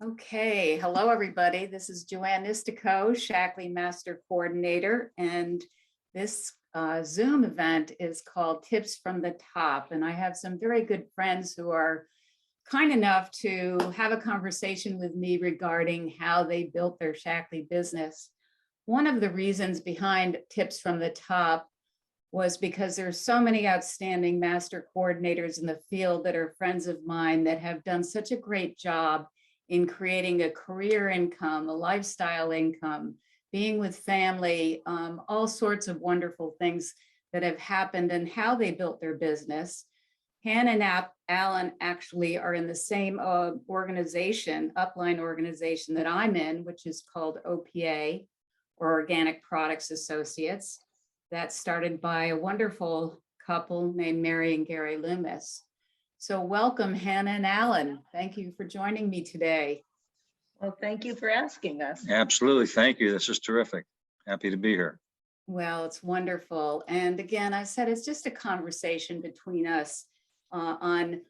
Okay, hello everybody. This is Joanne Nistico, Shackley Master Coordinator, and this Zoom event is called Tips from the Top. And I have some very good friends who are kind enough to have a conversation with me regarding how they built their Shackley business. One of the reasons behind Tips from the Top was because there's so many outstanding master coordinators in the field that are friends of mine that have done such a great job in creating a career income, a lifestyle income, being with family, all sorts of wonderful things that have happened and how they built their business. Hannah and Allan actually are in the same organization, upline organization that I'm in, which is called OPA, or Organic Products Associates. That's started by a wonderful couple named Mary and Gary Loomis. So welcome, Hannah and Allan. Thank you for joining me today. Well, thank you for asking us. Absolutely. Thank you. This is terrific. Happy to be here. Well, it's wonderful. And again, I said it's just a conversation between us on,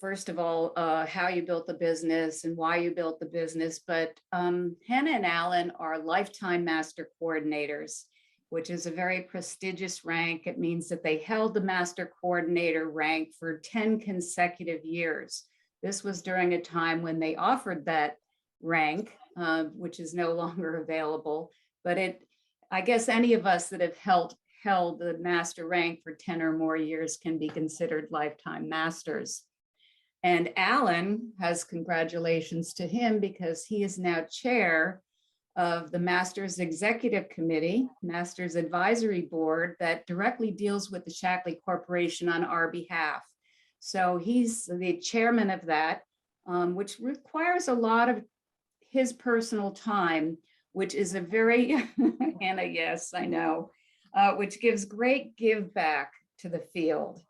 first of all, how you built the business and why you built the business. But Hannah and Allan are lifetime master coordinators, which is a very prestigious rank. It means that they held the master coordinator rank for 10 consecutive years. This was during a time when they offered that rank, which is no longer available. But I guess any of us that have held the master rank for 10 or more years can be considered lifetime masters. And Allan has congratulations to him because he is now chair of the Masters Executive Committee, Masters Advisory Board that directly deals with the Shackley Corporation on our behalf. So he's the chairman of that, which requires a lot of his personal time, which is a very, Hannah, yes, I know, which gives great give back to the field.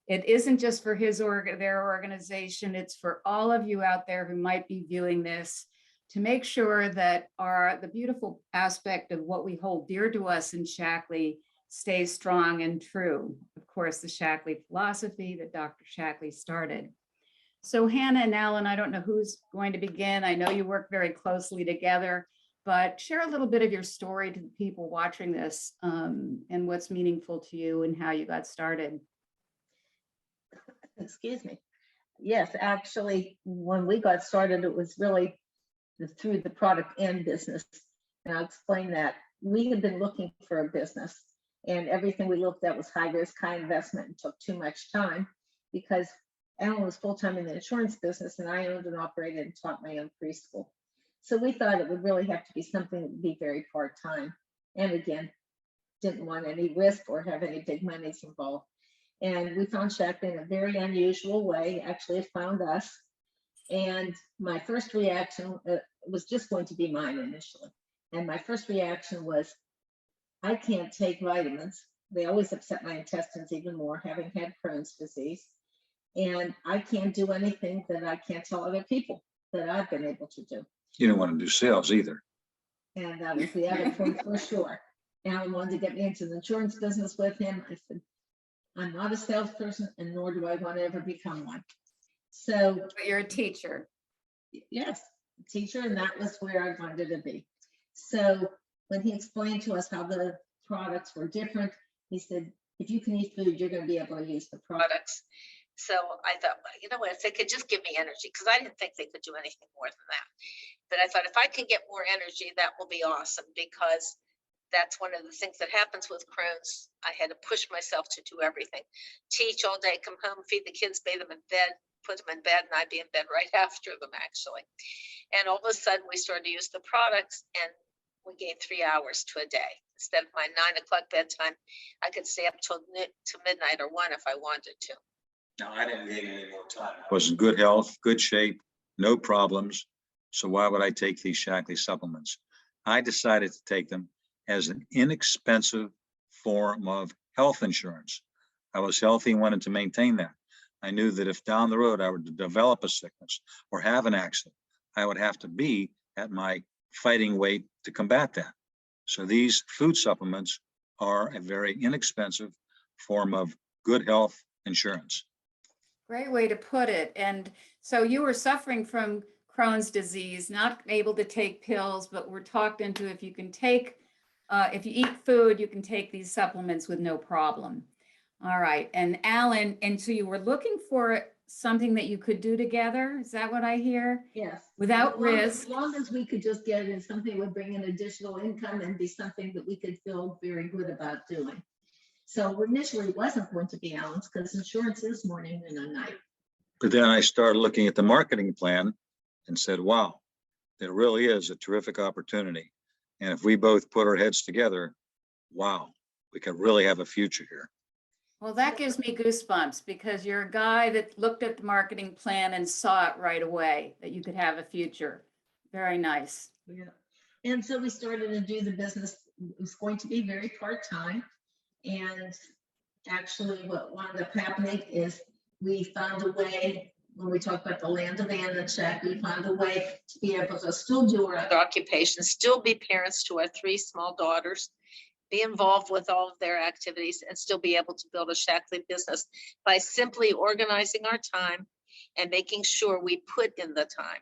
It isn't just for their organization, it's for all of you out there who might be viewing this, to make sure that the beautiful aspect of what we hold dear to us in Shackley stays strong and true. Of course, the Shackley philosophy that Dr. Shackley started. So Hannah and Allan, I don't know who's going to begin. I know you work very closely together, but share a little bit of your story to the people watching this and what's meaningful to you and how you got started. Excuse me. Yes, actually, when we got started, it was really through the product and business. And I'll explain that. We had been looking for a business, and everything we looked at was high risk, high investment, and took too much time because Allan was full-time in the insurance business, and I owned and operated and taught my own preschool. So we thought it would really have to be something that would be very part-time. And again, didn't want any risk or have any big monies involved. And we found Shackley in a very unusual way. Actually, it found us. And my first reaction was just going to be mine initially. And my first reaction was, I can't take vitamins. They always upset my intestines even more, having had Crohn's disease. And I can't do anything that I can't tell other people that I've been able to do. You don't want to do sales either. And that was the other point for sure. Allan wanted to get me into the insurance business with him. I said, I'm not a salesperson, and nor do I want to ever become one. So, but you're a teacher. Yes, a teacher, and that was where I wanted to be. So when he explained to us how the products were different, he said, if you can eat food, you're going to be able to use the products. So I thought, well, you know what, if they could just give me energy, because I didn't think they could do anything more than that. But I thought if I can get more energy, that will be awesome, because that's one of the things that happens with Crohn's. I had to push myself to do everything. Teach all day, come home, feed the kids, bathe them in bed, put them in bed, and I'd be in bed right after them, actually. And all of a sudden, we started to use the products, and we gained 3 hours to a day. Instead of my 9 o'clock bedtime, I could stay up till midnight or 1 if I wanted to. No, I didn't gain any more time. I was in good health, good shape, no problems. So why would I take these Shackley supplements? I decided to take them as an inexpensive form of health insurance. I was healthy and wanted to maintain that. I knew that if down the road I were to develop a sickness or have an accident, I would have to be at my fighting weight to combat that. So these food supplements are a very inexpensive form of good health insurance. Great way to put it. And so you were suffering from Crohn's disease, not able to take pills, but we're talked into if you can take, if you eat food, you can take these supplements with no problem. All right. And Alan, and so you were looking for something that you could do together? Is that what I hear? Yes. Without As long as- risk. As long as we could just get it in something that would bring in additional income and be something that we could feel very good about doing. So initially it wasn't going to be Alan's because insurance is morning and a night. But then I started looking at the marketing plan and said, wow, there really is a terrific opportunity. And if we both put our heads together, wow, we could really have a future here. Well, that gives me goosebumps because you're a guy that looked at the marketing plan and saw it right away, that you could have a future. Very nice. Yeah. And so we started to do the business. It was going to be very part-time. And actually what wound up happening is we found a way, when we talk about the land of Anna check, we found a way to be able to still do our other Occupations, still be parents to our 3 small daughters, be involved with all of their activities, and still be able to build a Shackley business by simply organizing our time and making sure we put in the time.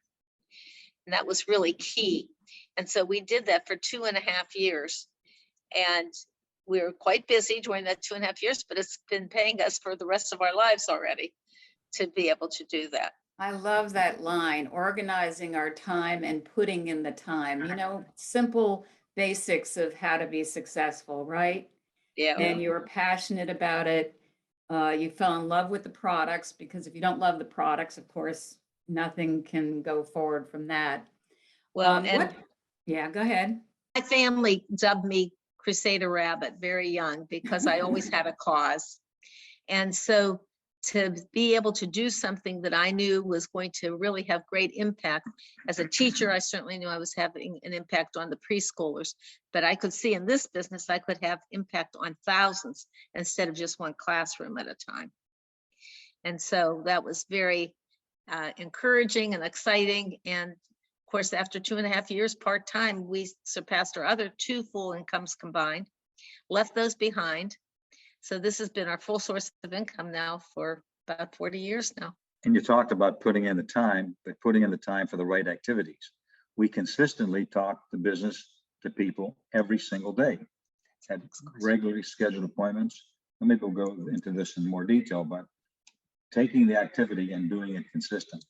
And that was really key. And so we did that for 2.5 years. And we were quite busy during that 2.5 years, but it's been paying us for the rest of our lives already to be able to do that. I love that line, organizing our time and putting in the time, you know, simple basics of how to be successful, right? Yeah. And you were passionate about it. You fell in love with the products because if you don't love the products, of course, nothing can go forward from that. Well, What- and Yeah, go ahead. my family dubbed me Crusader Rabbit very young because I always had a cause. And so to be able to do something that I knew was going to really have great impact. As a teacher, I certainly knew I was having an impact on the preschoolers, but I could see in this business, I could have impact on thousands instead of just one classroom at a time. And so that was very encouraging and exciting. And of course, after 2.5 years part-time, we surpassed our other 2 full incomes combined, left those behind. So this has been our full source of income now for about 40 years now. And you talked about putting in the time, but putting in the time for the right activities. We consistently talk to business to people every single day. Had regularly scheduled appointments. And maybe we'll go into this in more detail, but taking the activity and doing it consistent.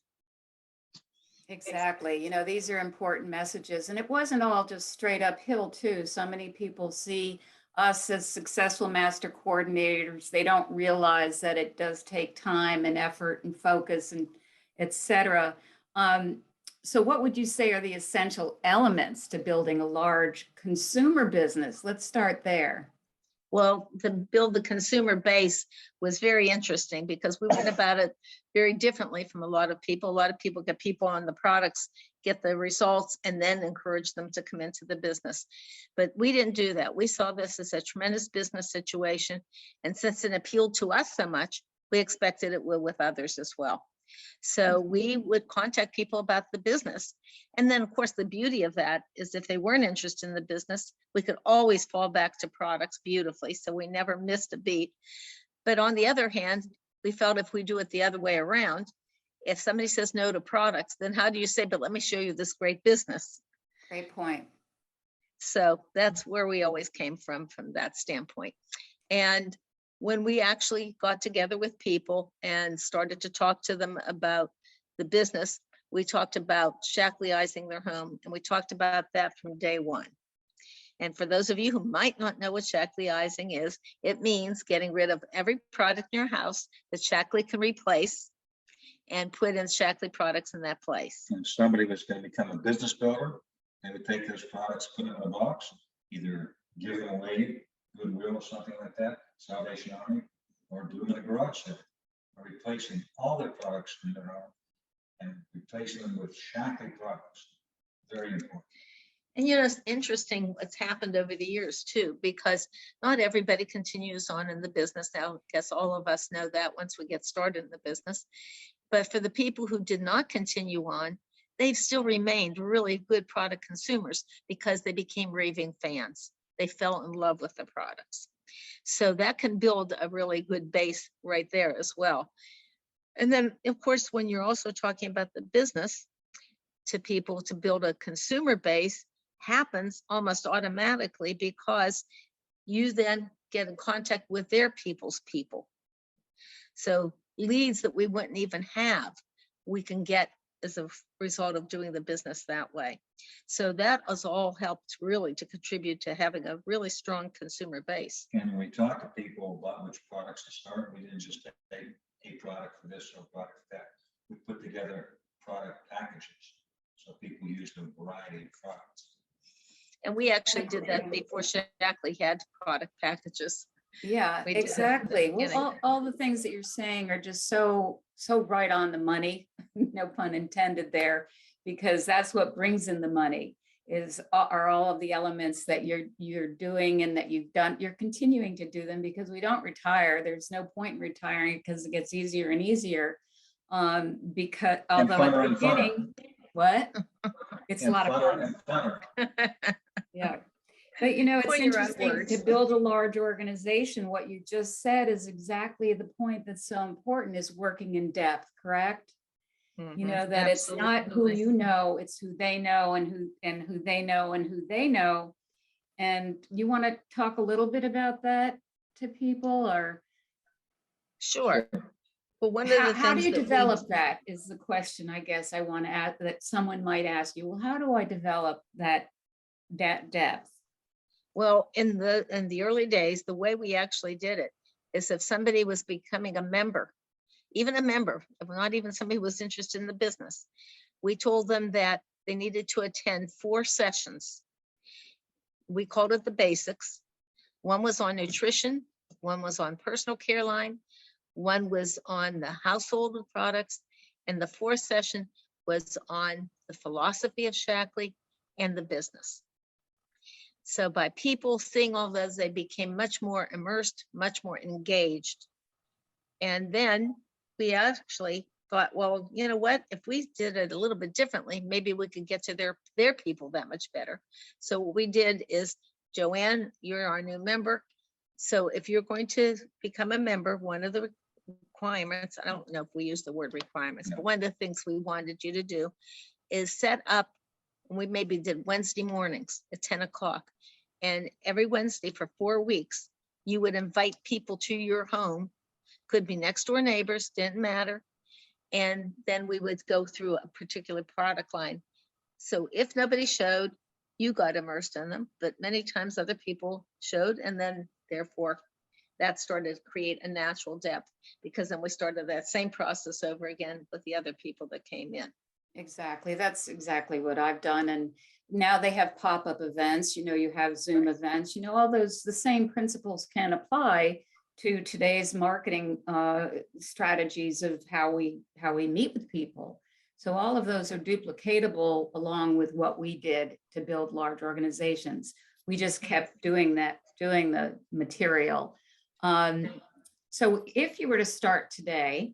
Exactly. You know, these are important messages. And it wasn't all just straight uphill, too. So many people see us as successful master coordinators. They don't realize that it does take time and effort and focus and et cetera. So what would you say are the essential elements to building a large consumer business? Let's start there. Well, to build the consumer base was very interesting because we went about it very differently from a lot of people. A lot of people get people on the products, get the results, and then encourage them to come into the business. But we didn't do that. We saw this as a tremendous business situation. And since it appealed to us so much, we expected it will with others as well. So we would contact people about the business. And then, of course, the beauty of that is if they weren't interested in the business, we could always fall back to products beautifully. So we never missed a beat. But on the other hand, we felt if we do it the other way around, if somebody says no to products, then how do you say, but let me show you this great business? Great point. So that's where we always came from that standpoint. And when we actually got together with people and started to talk to them about the business, we talked about Shackleyizing their home, and we talked about that from day one. And for those of you who might not know what Shackleyizing is, it means getting rid of every product in your house that Shackley can replace and put in Shackley products in that place. And if somebody was going to become a business builder, they would take those products, put them in a box, either give them away, Goodwill or something like that, Salvation Army, or do them in a garage sale, or replacing all their products in their home and replacing them with Shackley products. Very important. And you know, it's interesting what's happened over the years too, because not everybody continues on in the business. Now, I guess all of us know that once we get started in the business. But for the people who did not continue on, they've still remained really good product consumers because they became raving fans. They fell in love with the products. So that can build a really good base right there as well. And then, of course, when you're also talking about the business, to people to build a consumer base happens almost automatically because you then get in contact with their people's people. So leads that we wouldn't even have, we can get as a result of doing the business that way. So that has all helped really to contribute to having a really strong consumer base. And we talked to people about which products to start. We didn't just take a product for this or a product for that. We put together product packages, so people used a variety of products. And we actually did that before Shackley had product packages. Yeah, We did that at the exactly. Well, beginning. all the things that you're saying are just so right on the money, no pun intended there, because that's what brings in the money are all of the elements that you're doing and that you've done. You're continuing to do them because we don't retire. There's no point in retiring because it gets easier and easier. Because although at the beginning, what? It's a lot of fun. Yeah. But you know, it's interesting to build a large organization. What you just said is exactly the point that's so important, is working in depth, correct? You know, that it's not who you know, it's who they know and who they know and who they know. And you want to talk a little bit about that to people, or? Sure. Well, one of the things how do you develop that is the question I guess I want to ask, that someone might ask you. Well, how do I develop that depth? Well, in the early days, the way we actually did it is if somebody was becoming a member, even a member, if not even somebody who was interested in the business, we told them that they needed to attend 4 sessions. We called it the basics. One was on nutrition, one was on personal care line, one was on the household products, and the 4th session was on the philosophy of Shackley and the business. So by people seeing all those, they became much more immersed, much more engaged. And then we actually thought, well, you know what, if we did it a little bit differently, maybe we could get to their people that much better. So what we did is, Joanne, you're our new member. So if you're going to become a member, one of the requirements, I don't know if we use the word requirements, but one of the things we wanted you to do is set up, we maybe did Wednesday mornings at 10 o'clock. And every Wednesday for 4 weeks, you would invite people to your home, could be next door neighbors, didn't matter. And then we would go through a particular product line. So if nobody showed, you got immersed in them, but many times other people showed, and then therefore that started to create a natural depth, because then we started that same process over again with the other people that came in. Exactly. That's exactly what I've done. And now they have pop-up events, you know, you have Zoom events, you know, all those, the same principles can apply to today's marketing strategies of how we meet with people. So all of those are duplicatable along with what we did to build large organizations. We just kept doing that, doing the material. So if you were to start today,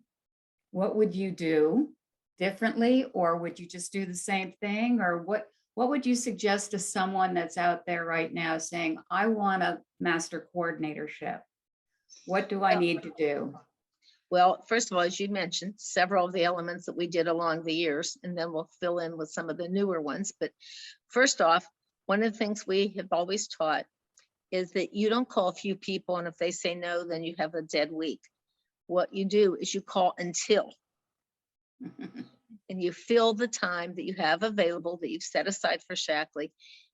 what would you do differently, or would you just do the same thing? Or what would you suggest to someone that's out there right now saying, I want a master coordinatorship? What do I need to do? Well, first of all, as you mentioned, several of the elements that we did along the years, and then we'll fill in with some of the newer ones. But first off, one of the things we have always taught is that you don't call a few people, and if they say no, then you have a dead week. What you do is you call until. And you fill the time that you have available that you've set aside for Shackley,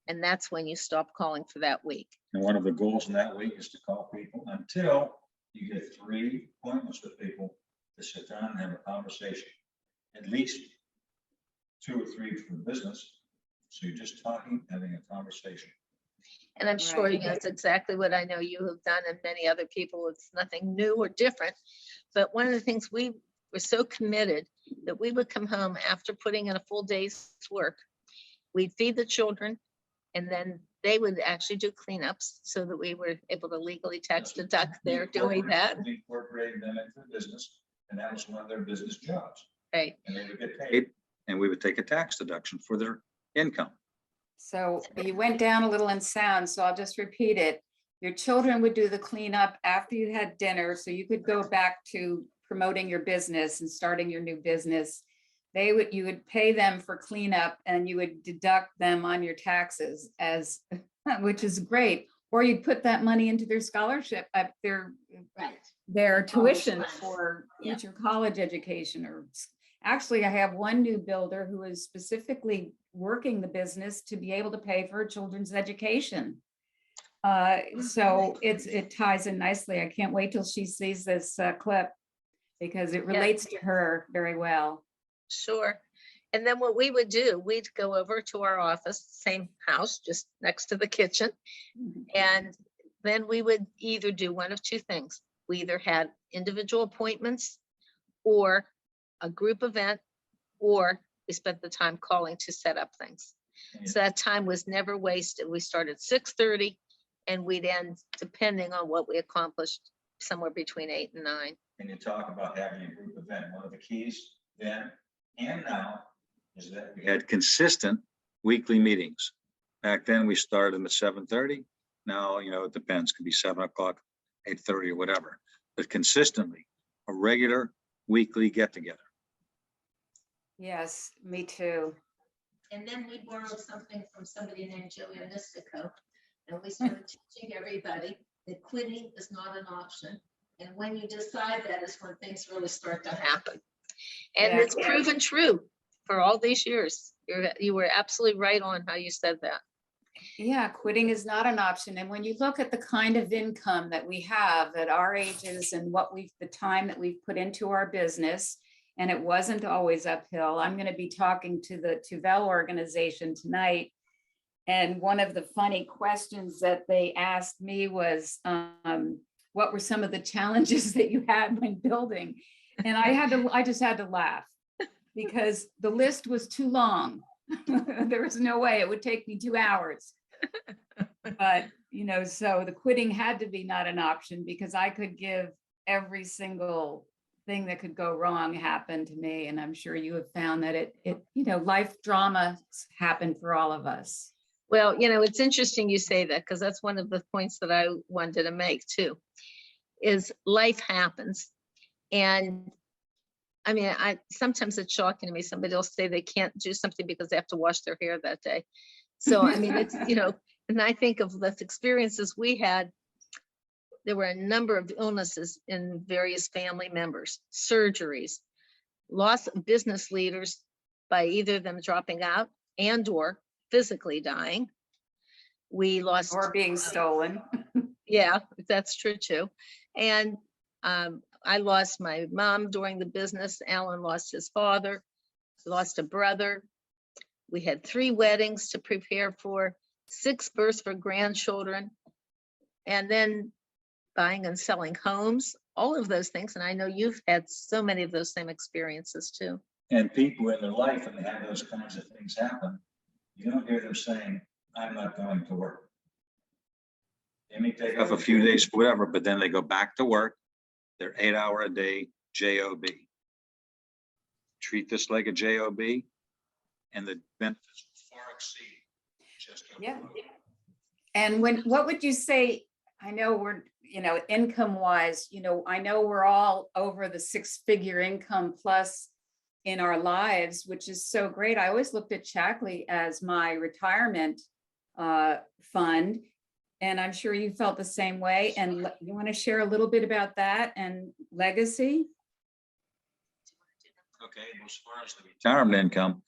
and that's when you stop calling for that week. And one of the goals in that week is to call people until you get 3 appointments with people to sit down and have a conversation, at least 2 or 3 for the business. So you're just talking, having a conversation. And I'm sure that's exactly what I know you have done, and many other people. It's nothing new or different. But one of the things we were so committed that we would come home after putting in a full day's work, we'd feed the children, and then they would actually do cleanups so that we were able to legally tax deduct their doing that. We incorporated them into the business, and that was one of their business jobs. Right. And they would get paid, and we would take a tax deduction for their income. So you went down a little in sound, so I'll just repeat it. Your children would do the cleanup after you had dinner, so you could go back to promoting your business and starting your new business. you would pay them for cleanup and you would deduct them on your taxes as, which is great. Or you'd put that money into their scholarship, Right. their tuition funds. for Yeah. future college education. Or actually, I have one new builder who is specifically working the business to be able to pay for her children's education. So it ties in nicely. I can't wait till she sees this clip because it relates to her very well. Sure. And then what we would do, we'd go over to our office, same house, just next to the kitchen. And then we would either do one of two things. We either had individual appointments or a group event, or we spent the time calling to set up things. So that time was never wasted. We started 6:30 and we'd end, depending on what we accomplished, somewhere between 8 and 9. And you talk about having a group event. One of the keys then and now is that we had consistent weekly meetings. Back then, we started them at 7:30. Now, it depends. Could be 7 o'clock, 8:30 or whatever, but consistently a regular weekly get together. Yes, me too. And then we borrowed something from somebody named Joanne Mystico, and we started teaching everybody that quitting is not an option. And when you decide that is when things really start to happen. And Yeah. it's proven true for all these years. You were absolutely right on how you said that. Yeah, quitting is not an option. And when you look at the kind of income that we have at our ages and the time that we've put into our business, and it wasn't always uphill. I'm going to be talking to the Tuvel organization tonight. And one of the funny questions that they asked me was, what were some of the challenges that you had when building? And I just had to laugh because the list was too long. There was no way it would take me 2 hours. But, so the quitting had to be not an option because I could give every single thing that could go wrong happened to me. And I'm sure you have found that life drama happened for all of us. Well, it's interesting you say that because that's one of the points that I wanted to make too, is life happens. And I mean, sometimes it's shocking to me. Somebody will say they can't do something because they have to wash their hair that day. So, I mean, it's, and I think of the experiences we had. There were a number of illnesses in various family members, surgeries, loss of business leaders by either them dropping out and or physically dying. We lost. Or being stolen. Yeah, that's true too. And I lost my mom during the business. Allan lost his father, lost a brother. We had 3 weddings to prepare for, 6 births for grandchildren, and then buying and selling homes, all of those things. And I know you've had so many of those same experiences too. And people in their life, and they have those kinds of things happen, you don't hear them saying, I'm not going to work. They may take off a few days, whatever, but then they go back to work. They're 8-hour-a-day job. Treat this like a job, and the benefits far exceed just. Yeah. And what would you say? I know we're, income wise, I know we're all over the 6-figure income plus in our lives, which is so great. I always looked at Shackley as my retirement fund. And I'm sure you felt the same way. And you want to share a little bit about that and legacy? Okay, well, as far as the retirement income,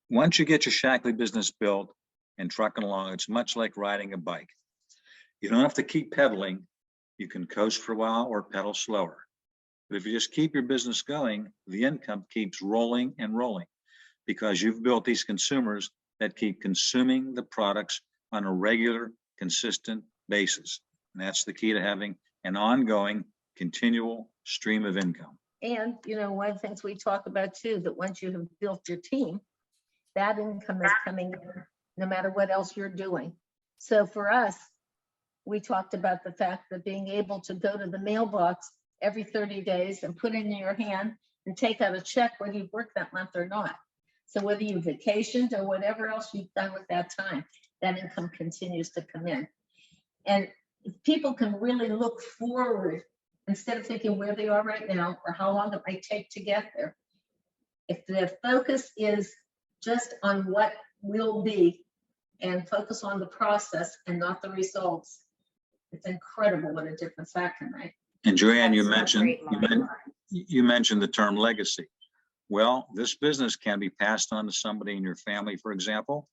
once you get your Shackley business built and trucking along, it's much like riding a bike. You don't have to keep pedaling. You can coast for a while or pedal slower. But if you just keep your business going, the income keeps rolling and rolling because you've built these consumers that keep consuming the products on a regular, consistent basis. And that's the key to having an ongoing, continual stream of income. And, one of the things we talk about too, that once you have built your team, that income is coming in no matter what else you're doing. So for us, we talked about the fact that being able to go to the mailbox every 30 days and put it in your hand and take out a check whether you've worked that month or not. So whether you vacationed or whatever else you've done with that time, that income continues to come in. And if people can really look forward instead of thinking where they are right now or how long it might take to get there, If the focus is just on what will be and focus on the process and not the results, it's incredible what a difference that can make. And Joanne, you That's a mentioned, great line. you mentioned the term legacy. Well, this business can be passed on to somebody in your family, for example,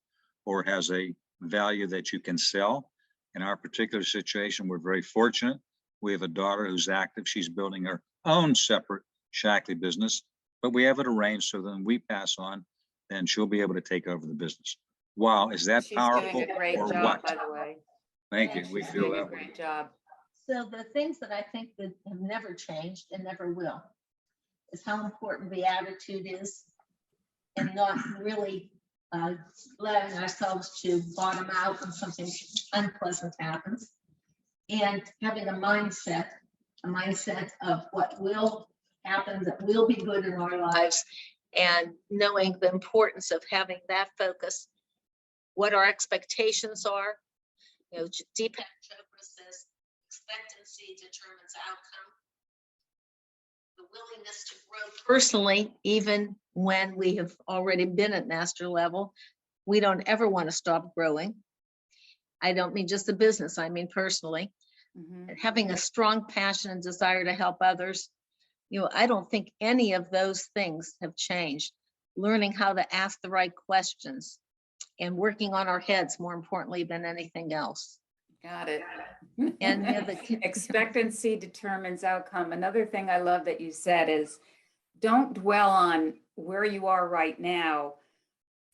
or has a value that you can sell. In our particular situation, we're very fortunate. We have a daughter who's active. She's building her own separate Shackley business, but we have it arranged so then we pass on, then she'll be able to take over the business. Wow, is that She's powerful doing a great or job, what? by the way. Thank Yeah, you. We she's feel doing a that way. great job. So the things that I think that have never changed and never will is how important the attitude is and not really allowing ourselves to bottom out when something unpleasant happens. And having a mindset of what will happen, that will be good in our lives. And knowing the importance of having that focus, what our expectations are. You know, Deepak Chopra says, expectancy determines outcome. The willingness to grow personally, even when we have already been at master level, we don't ever want to stop growing. I don't mean just the business, I mean personally. Mhm. Having a strong passion and desire to help others. You know, I don't think any of those things have changed. Learning how to ask the right questions and working on our heads more importantly than anything else. Got it. And we have the Expectancy determines outcome. Another thing I love that you said is don't dwell on where you are right now.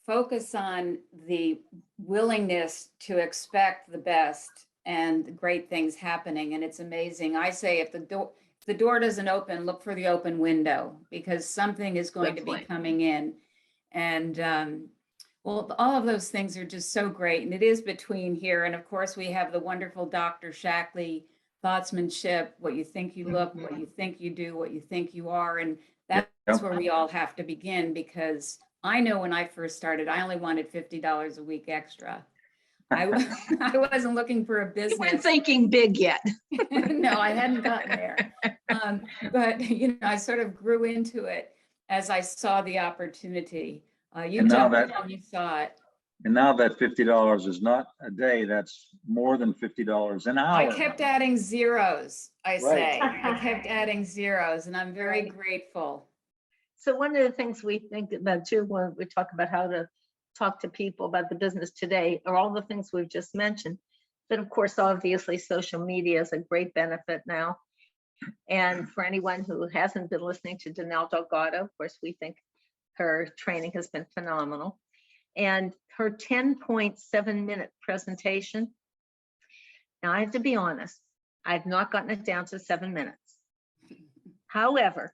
Focus on the willingness to expect the best and great things happening. And it's amazing. I say if the door doesn't open, look for the open window because something is going to be Definitely. coming in. And well, all of those things are just so great. And it is between here. And of course, we have the wonderful Dr. Shackley thoughtsmanship, what you think you look, what you think you do, what you think you are. And that's Yep. where we all have to begin because I know when I first started, I only wanted $50 a week extra. I wasn't looking for a You weren't business. thinking big yet. No, I hadn't gotten there. But you know, I sort of grew into it as I saw the opportunity. You And now jumped that- in when you saw it. And now that $50 is not a day, that's more than $50 an hour. I kept adding zeros, I say. Right. I kept adding zeros, and I'm very Right. grateful. So one of the things we think about too, when we talk about how to talk to people about the business today, are all the things we've just mentioned. But of course, obviously, social media is a great benefit now. And for anyone who hasn't been listening to Danelle Delgado, of course, we think her training has been phenomenal. And her 10.7-minute presentation. Now, I have to be honest, I've not gotten it down to 7 minutes. However,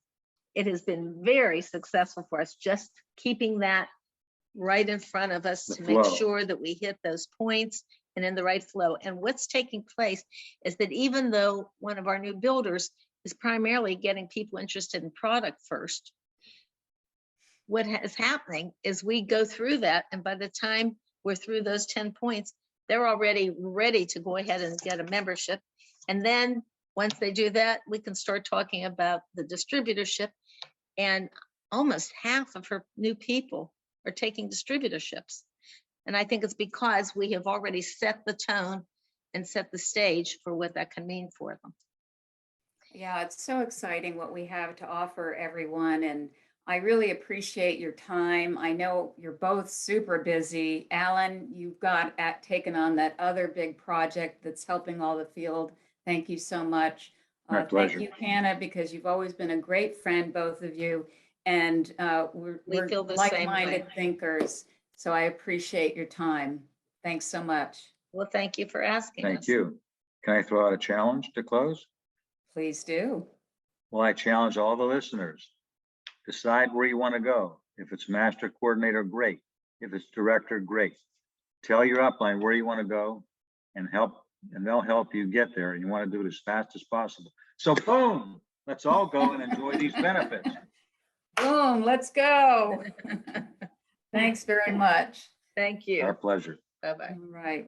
it has been very successful for us, just keeping that right in front of us The to make flow. sure that we hit those points and in the right flow. And what's taking place is that even though one of our new builders is primarily getting people interested in product first, what is happening is we go through that, and by the time we're through those 10 points, they're already ready to go ahead and get a membership. And then once they do that, we can start talking about the distributorship. And almost half of her new people are taking distributorships. And I think it's because we have already set the tone and set the stage for what that can mean for them. Yeah, it's so exciting what we have to offer everyone. And I really appreciate your time. I know you're both super busy. Allan, you've got taken on that other big project that's helping all the field. Thank you so much. My pleasure. Thank you, Hannah, because you've always been a great friend, both of you. And we're feel the same like-minded way. thinkers. So I appreciate your time. Thanks so much. Well, thank you for asking us. Thank you. Can I throw out a challenge to close? Please do. Well, I challenge all the listeners. Decide where you want to go. If it's master coordinator, great. If it's director, great. Tell your upline where you want to go and they'll help you get there. And you want to do it as fast as possible. So boom, let's all go and enjoy these benefits. Boom, let's go. Thanks very much. Thank you. Our pleasure. Bye-bye. All right.